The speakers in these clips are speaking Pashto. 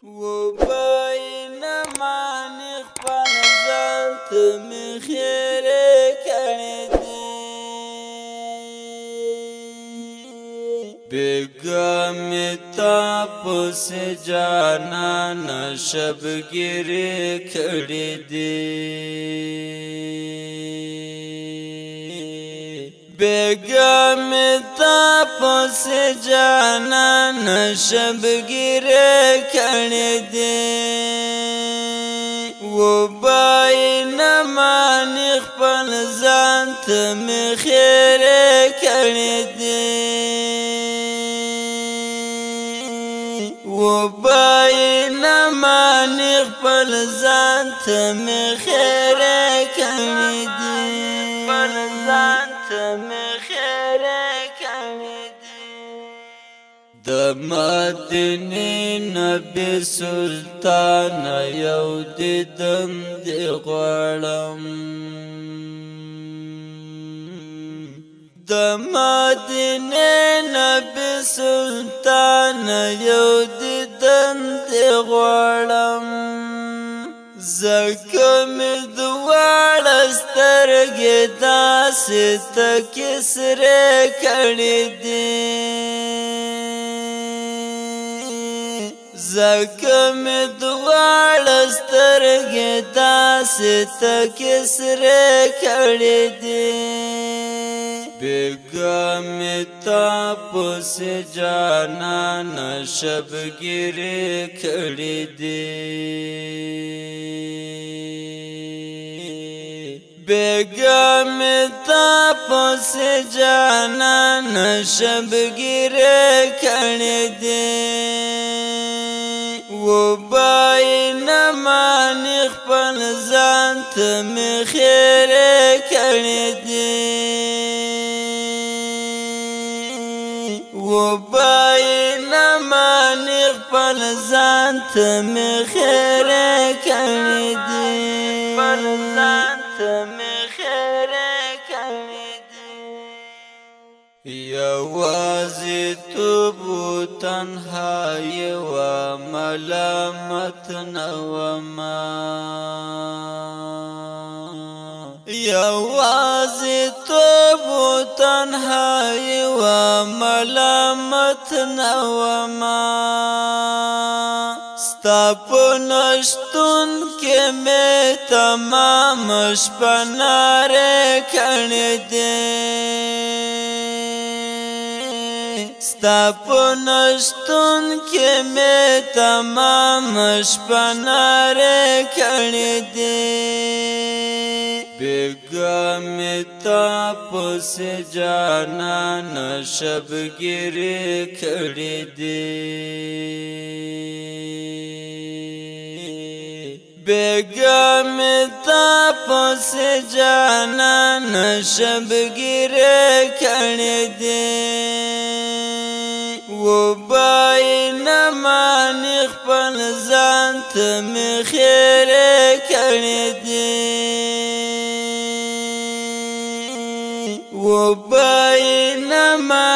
وبینما خپل ځان ته مې خیرې کړې دي بېګا مې تا پسې جانانه شبګیرې کړې دي بېګا مې تا پسې جانانه شبګیرې کړې دي وبینما خپل ځان ته مې خیرې کړې دي وبینما خپل ځان ته مې خیرې کړې دي د مدینې نبی سلطان یو دیدن دی غواړم د مدینې نبی سلطان یو دیدن دی غواړم ځکه مې دواړه سترګې داسې تکې سرې کړې دي ځکه مې دواړه سترګې داسې تکې سرې کړې دي بېګا مې تا پسې جانانه شبګیرې کړې دي بېګا مې تا پسې جانانه شبګیرې کړې دي وبینما خپل ځان ته مې خیرې کړې دي وبینما خپل ځان ته مې خیرې کړې دي یوازیتوب و تنهایی و ملامت نه وما یوازیتوب و تنهایی و ملامت نه وما ستا په نشتون کې مې تمام شپه نارې کړې دي ستا په نشتون کې مې تمام شپه نارې کړې دي بېګا مې تا پسې جانانه شبګیرې کړې دي بېګا مې تا پسې جانانه شبګیرې کړې دي وبینما خپل ځان ته مې خیرې کړې دي وبینما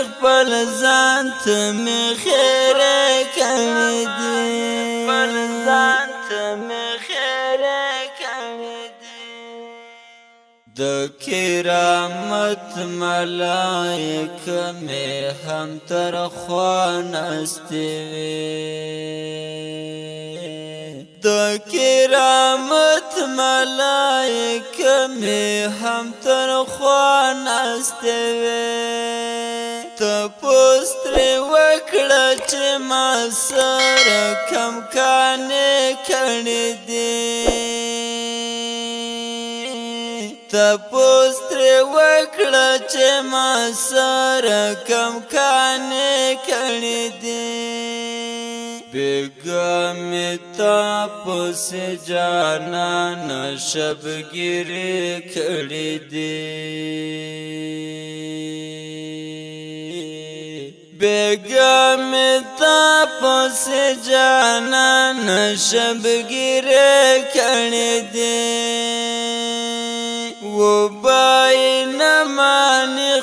خپل ځان ته مې خیرې کړې دي د کرامت ملائکه مې هم تر خوا ناستې وې د کرامت ملائکه مې هم تر خوا ناستې وې تپوس ترې وکړه چې ما سره کم کانې کړې دي تپوس ترې وکړه چې ما سره کم کانې کړې دي بېګا مې تا پسې جانانه شبګیرې کړې دي بېګا مې تا پسې جانانه شبګیرې کړې دي وبینما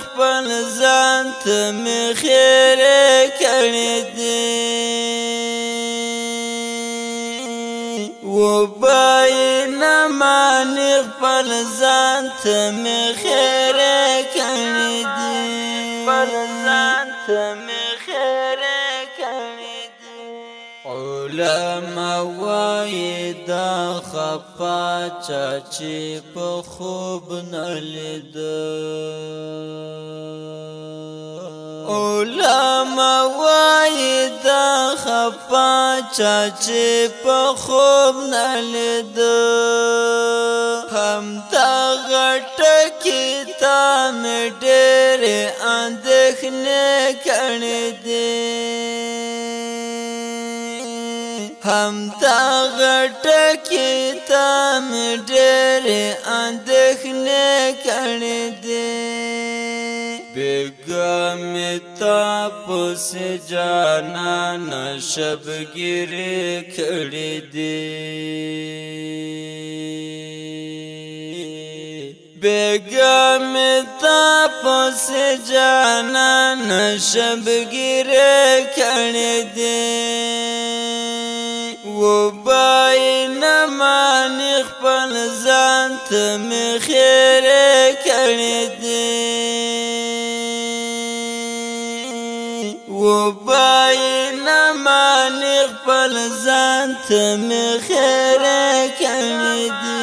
خپل ځان ته مې خیرې کړې دي و باین مانی خپل ځان ته مې خیرې کړې دي علما وایي دا خفا چا چې په خوب نه لیده علما وایي دا خفا چا چې په خوب نه لیده همدغه ټکي ته مې ډېرې اندېښنې کړې دي همدغه ټکي ته مې ډېرې اندېښنې کړې دي بېګا مې تا پسې جانانه شبګیرې کړې دي بېګا مې تا پسې جانانه شبګیرې کړې دي و باین مانی خپل ځان ته مې خیرې کړې دي و باین مانی خپل ځان ته مې خیرې کړې دي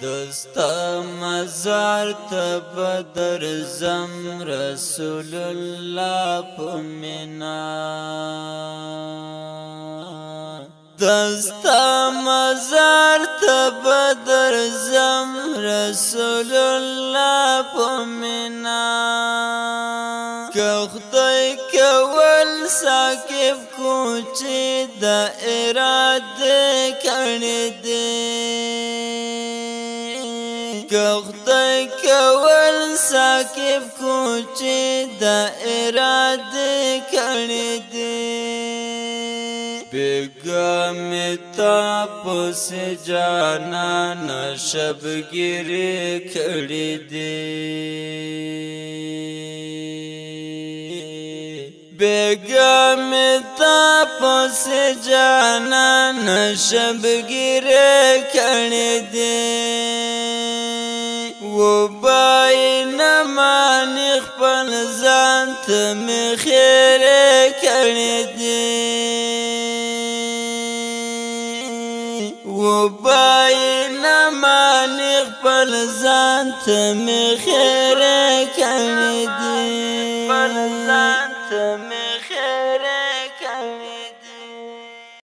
دستا مزار ته به درځم رسول الله په مینا دستا مزار ته به درځم رسول الله په مینا که خدای کول ساکب کو چې د اراده کړې دي که خدای کول ساکب کو چې د اراده کړې دي بېګا مې تا پسې جانانه شبګیرې کړې دي بېګا مې تا پسې جانانه شبګیرې کړې دي و باین مانی خپل ځان ته مې خیرې کړې دي و باین مانی خپل ځان ته مې خیرې کړې دي